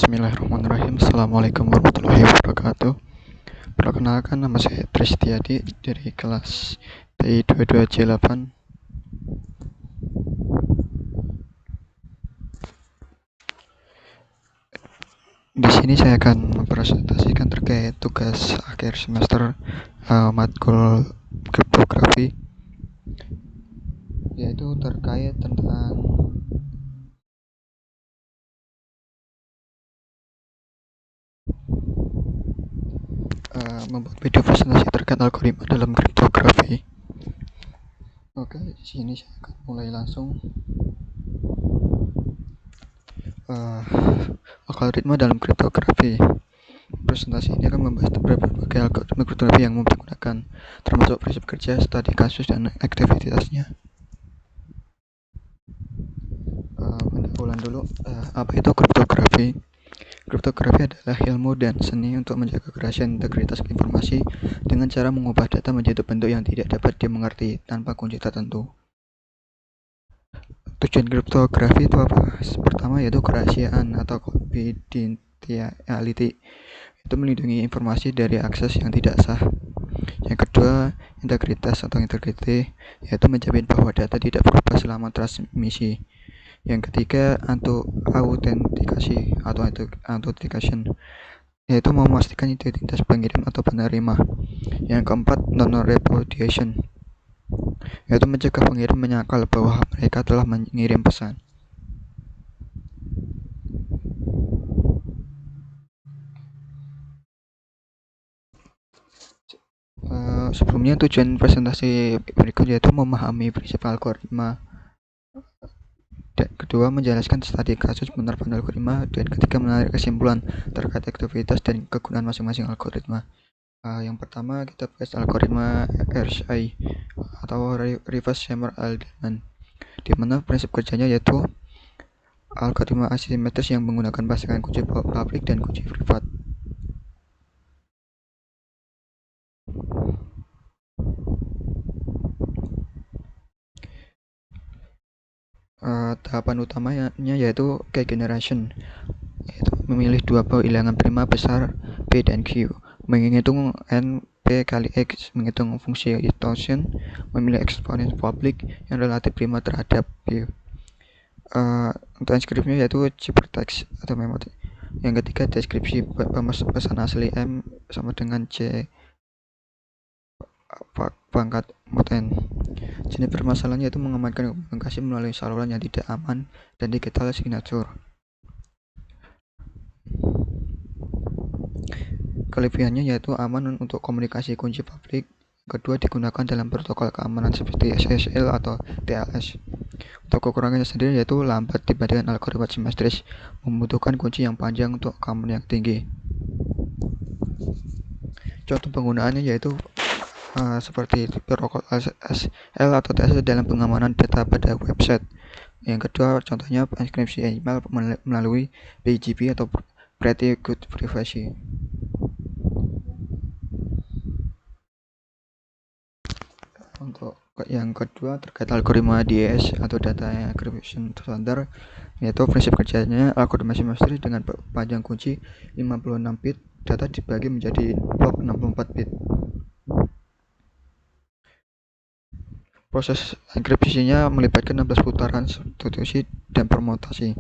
Bismillahirrahmanirrahim. Assalamualaikum warahmatullahi wabarakatuh. Perkenalkan, nama saya Tristiadi dari kelas TI22C8. Di sini saya akan mempresentasikan terkait tugas akhir semester matkul kriptografi, yaitu terkait tentang membuat video presentasi terkait algoritma dalam kriptografi. Oke, di sini saya akan mulai langsung. Algoritma dalam kriptografi. Presentasi ini akan membahas berbagai algoritma kriptografi yang umum digunakan, termasuk prinsip kerja, studi kasus, dan aktivitasnya. Pendahuluan dulu, apa itu kriptografi? Kriptografi adalah ilmu dan seni untuk menjaga kerahasiaan integritas informasi dengan cara mengubah data menjadi bentuk yang tidak dapat dimengerti tanpa kunci tertentu. Tujuan kriptografi itu apa? Pertama yaitu kerahasiaan atau confidentiality, itu melindungi informasi dari akses yang tidak sah. Yang kedua, integritas atau integrity, yaitu menjamin bahwa data tidak berubah selama transmisi. Yang ketiga, autentikasi atau authentication, yaitu memastikan identitas pengirim atau penerima. Yang keempat, non-repudiation, yaitu mencegah pengirim menyangkal bahwa mereka telah mengirim pesan. Sebelumnya, tujuan presentasi berikut yaitu memahami prinsip algoritma. Kedua, menjelaskan studi kasus penerapan algoritma, dan ketiga, menarik kesimpulan terkait aktivitas dan kegunaan masing-masing algoritma. Yang pertama, kita bahas algoritma RSA atau Reverse Shimmer Algorithm, di mana prinsip kerjanya yaitu algoritma asimetris yang menggunakan pasangan kunci publik dan kunci privat. Tahapan utamanya yaitu key generation, yaitu memilih dua bilangan prima besar P dan Q, menghitung N P kali X, menghitung fungsi Gaussian, memilih eksponen publik yang relatif prima terhadap Q. Untuk inskripsinya yaitu ciphertext atau memori. Yang ketiga, deskripsi pesan asli M sama dengan C pangkat mod N. Jenis permasalahannya yaitu mengamankan komunikasi melalui saluran yang tidak aman dan digital signature. Kelebihannya yaitu aman untuk komunikasi kunci publik. Kedua, digunakan dalam protokol keamanan seperti SSL atau TLS. Untuk kekurangannya sendiri yaitu lambat dibandingkan algoritma simetris, membutuhkan kunci yang panjang untuk keamanan yang tinggi. Contoh penggunaannya yaitu seperti protokol SSL atau TLS dalam pengamanan data pada website. Yang kedua, contohnya enkripsi email melalui PGP atau Pretty Good Privacy. Untuk yang kedua, terkait algoritma DES atau Data Encryption Standard, yaitu prinsip kerjanya algoritma simetris dengan panjang kunci 56 bit, data dibagi menjadi blok 64 bit. Proses enkripsinya melibatkan 16 putaran substitusi dan permutasi.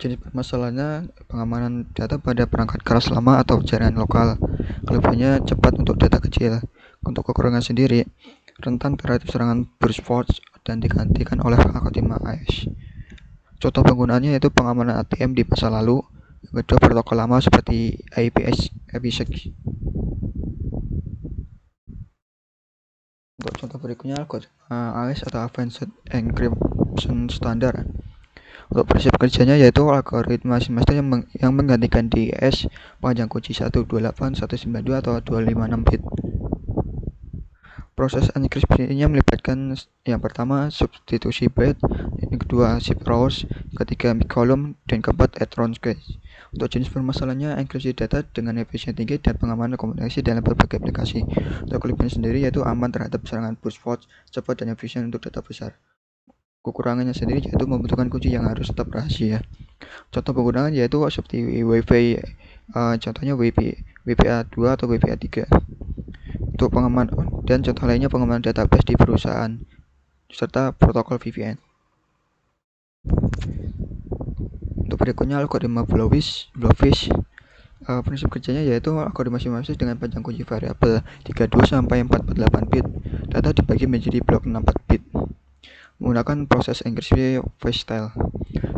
Jenis permasalahannya pengamanan data pada perangkat keras lama atau jaringan lokal. Kelebihannya cepat untuk data kecil. Untuk kekurangan sendiri, rentan terhadap serangan brute force dan digantikan oleh algoritma AES. Contoh penggunaannya yaitu pengamanan ATM di masa lalu. Kedua, protokol lama seperti IPsec. Untuk contoh berikutnya, AES atau Advanced Encryption Standard. Untuk prinsip kerjanya yaitu algoritma simetris yang menggantikan DES panjang kunci 128, 192 atau 256 bit. Proses enkripsinya melibatkan yang pertama substitusi byte, yang kedua zip rows, ketiga column, dan keempat add-on cache. Untuk jenis permasalahannya enkripsi data dengan efisiensi tinggi dan pengamanan komunikasi dalam berbagai aplikasi. Untuk kelebihan sendiri yaitu aman terhadap serangan brute force, cepat dan efisien untuk data besar. kekurangannya sendiri yaitu membutuhkan kunci yang harus tetap rahasia. Contoh penggunaan yaitu seperti WiFi, contohnya WPA2 atau WPA3 untuk pengaman, dan contoh lainnya pengamanan database di perusahaan serta protokol VPN. Untuk berikutnya algoritma Blowfish. Prinsip kerjanya yaitu algoritma simulasi dengan panjang kunci variabel 32 sampai 448 bit. Data dibagi menjadi blok 64 bit menggunakan proses enkripsi flash style.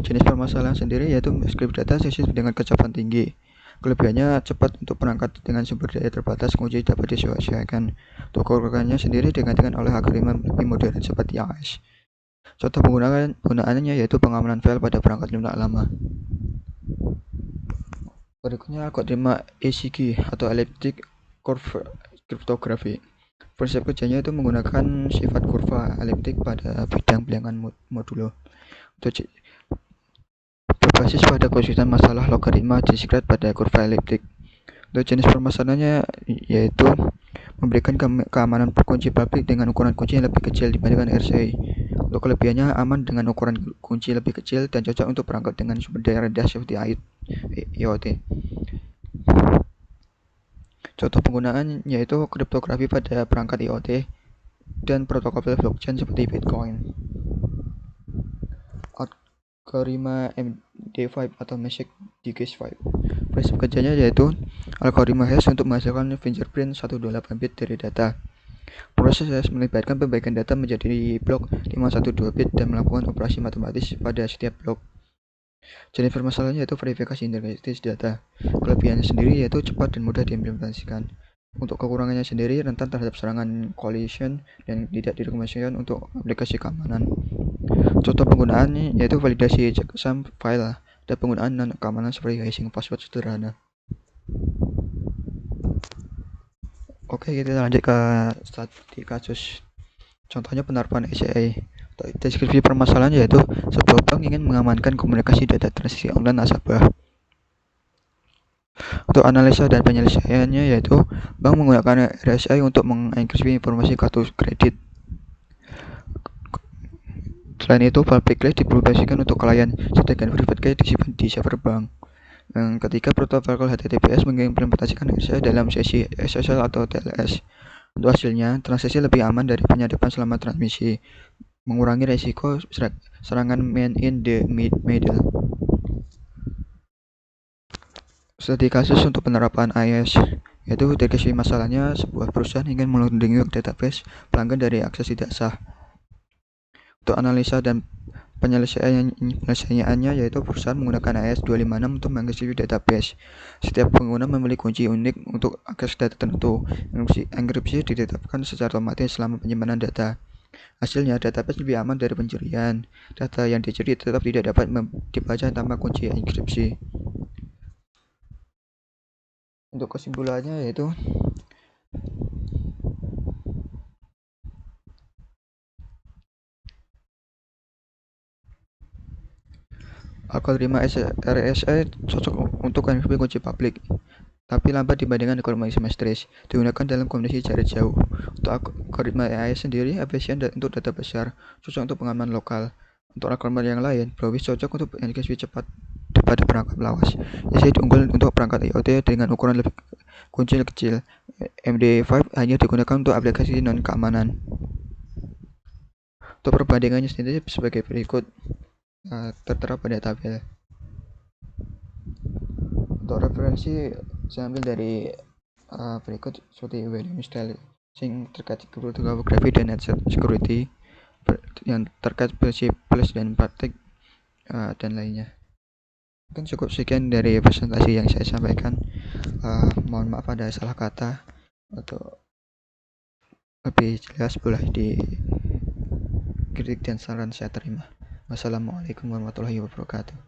Jenis permasalahan sendiri yaitu script data sensitif dengan kecepatan tinggi. Kelebihannya cepat untuk perangkat dengan sumber daya terbatas, kunci dapat disesuaikan. Untuk kekurangannya sendiri digantikan oleh algoritma lebih modern seperti AES. Contoh penggunaannya yaitu pengamanan file pada perangkat lunak lama. Berikutnya algoritma ECG atau Elliptic Curve Cryptography. Prinsip kerjanya itu menggunakan sifat kurva eliptik pada bidang bilangan modulo. Untuk berbasis pada konsisten masalah logaritma diskret pada kurva eliptik. Untuk jenis permasalahannya yaitu memberikan keamanan kunci publik dengan ukuran kunci yang lebih kecil dibandingkan RSA. Untuk kelebihannya aman dengan ukuran kunci lebih kecil dan cocok untuk perangkat dengan sumber daya rendah seperti IoT. Contoh penggunaan yaitu kriptografi pada perangkat IoT dan protokol blockchain seperti Bitcoin. Algoritma MD5 atau Magic Digest 5. Prinsip kerjanya yaitu algoritma hash untuk menghasilkan fingerprint 128 bit dari data. Proses hash melibatkan pembagian data menjadi blok 512 bit dan melakukan operasi matematis pada setiap blok. Jenis permasalahannya yaitu verifikasi integritas data. Kelebihannya sendiri yaitu cepat dan mudah diimplementasikan. Untuk kekurangannya sendiri rentan terhadap serangan collision dan tidak direkomendasikan untuk aplikasi keamanan. Contoh penggunaannya yaitu validasi checksum file dan penggunaan non keamanan seperti hashing password sederhana. Oke, kita lanjut ke studi kasus. Contohnya penerapan SCI. Deskripsi permasalahan yaitu sebuah bank ingin mengamankan komunikasi data transaksi online nasabah. Untuk analisa dan penyelesaiannya yaitu bank menggunakan RSA untuk mengenkripsi informasi kartu kredit. Selain itu, public key dipublikasikan untuk klien, sedangkan private key disimpan di server bank. Yang ketiga, protokol HTTPS mengimplementasikan RSA dalam sesi SSL atau TLS. Untuk hasilnya, transaksi lebih aman dari penyadapan selama transmisi, mengurangi resiko serangan man in the middle. Studi kasus untuk penerapan AES, yaitu deskripsi masalahnya sebuah perusahaan ingin melindungi database pelanggan dari akses tidak sah. Untuk analisa dan penyelesaiannya yaitu perusahaan menggunakan AES 256 untuk mengenkripsi database. Setiap pengguna memiliki kunci unik untuk akses data tertentu. Enkripsi ditetapkan secara otomatis selama penyimpanan data. Hasilnya, database lebih aman dari pencurian. Data yang dicuri tetap tidak dapat dibaca tanpa kunci enkripsi. Untuk kesimpulannya yaitu algoritma RSA cocok untuk enkripsi kunci publik, tapi lambat dibandingkan algoritma simetris digunakan dalam komunikasi jarak jauh. Untuk algoritma AES sendiri efisien untuk data besar, cocok untuk pengamanan lokal. Untuk algoritma yang lain, Blowfish cocok untuk enkripsi cepat pada perangkat lawas. Jadi unggul untuk perangkat IoT dengan ukuran lebih kunci kecil. MD5 hanya digunakan untuk aplikasi non keamanan. Untuk perbandingannya sendiri sebagai berikut, tertera pada tabel. Untuk referensi saya ambil dari berikut seperti William Style sing terkait cryptography dan net security yang terkait prinsip plus dan praktik dan lainnya. Mungkin cukup sekian dari presentasi yang saya sampaikan. Mohon maaf ada salah kata. Untuk lebih jelas boleh dikritik dan saran saya terima. Wassalamualaikum warahmatullahi wabarakatuh.